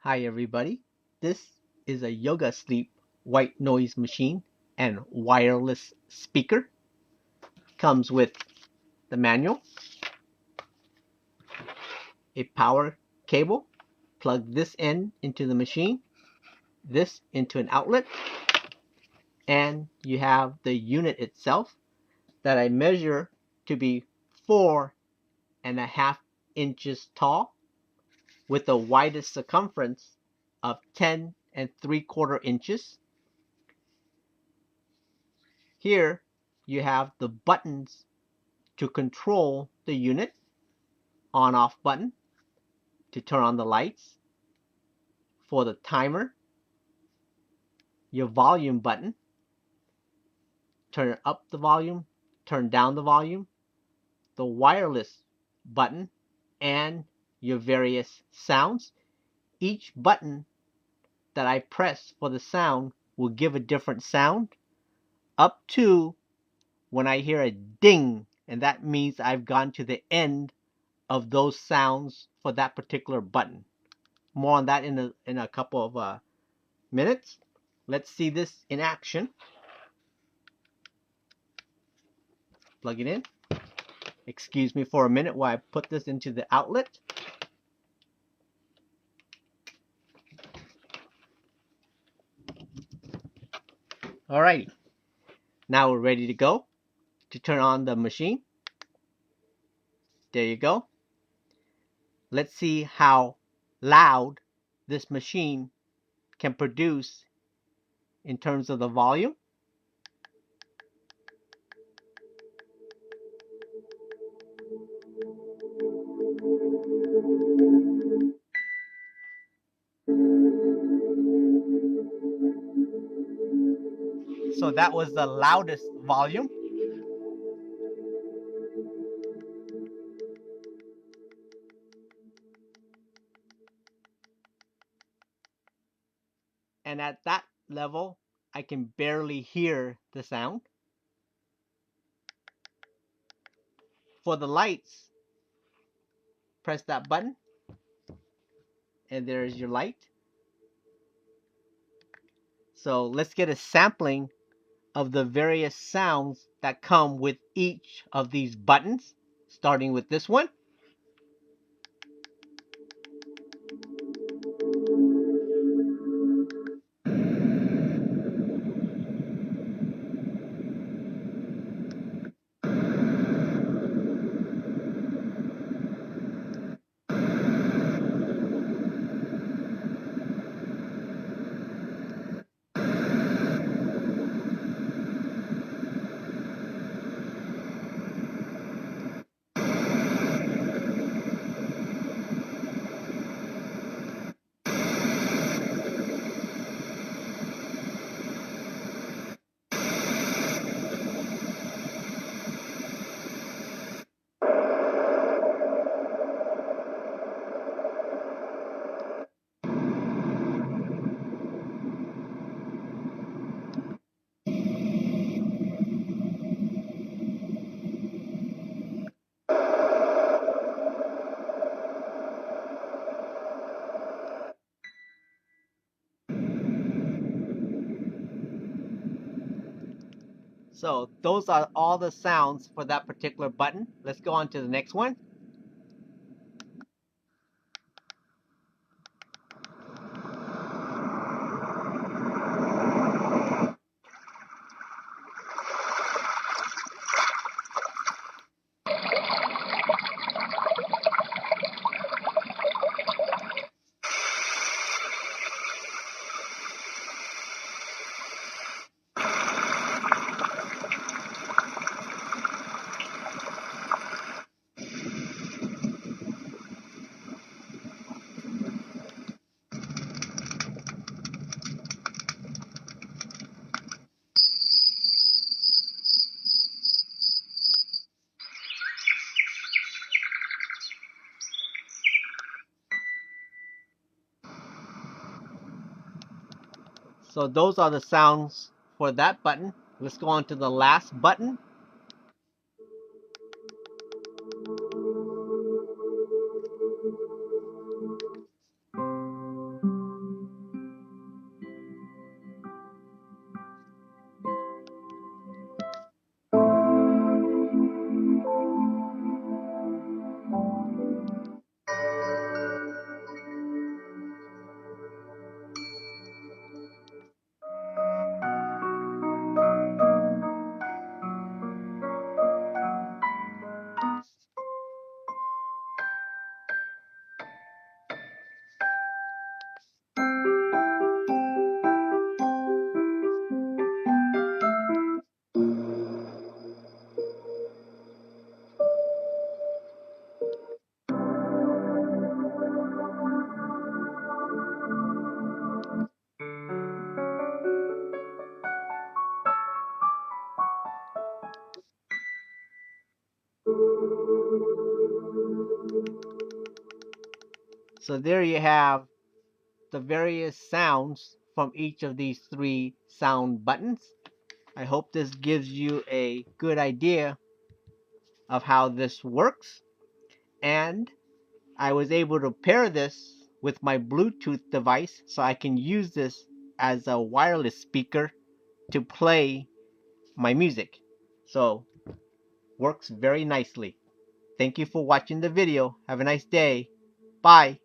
Hi everybody, this is a Yogasleep white noise machine and wireless speaker. Comes with the manual, a power cable, plug this end into the machine, this into an outlet, and you have the unit itself that I measure to be 4.5 inches tall with the widest circumference of 10.75 inches. Here you have the buttons to control the unit, on off button to turn on the lights, for the timer, your volume button, turn up the volume, turn down the volume, the wireless button, and your various sounds. Each button that I press for the sound will give a different sound, up to when I hear a ding, and that means I've gone to the end of those sounds for that particular button. More on that in a couple of minutes. Let's see this in action. Plug it in. Excuse me for a minute while I put this into the outlet. Alrighty, now we're ready to go to turn on the machine. There you go. Let's see how loud this machine can produce in terms of the volume. So that was the loudest volume. And at that level, I can barely hear the sound. For the lights, press that button, and there's your light. So let's get a sampling of the various sounds that come with each of these buttons, starting with this one. So those are all the sounds for that particular button. Let's go on to the next one. So those are the sounds for that button. Let's go on to the last button. So there you have the various sounds from each of these 3 sound buttons. I hope this gives you a good idea of how this works, and I was able to pair this with my Bluetooth device so I can use this as a wireless speaker to play my music. So works very nicely. Thank you for watching the video. Have a nice day. Bye.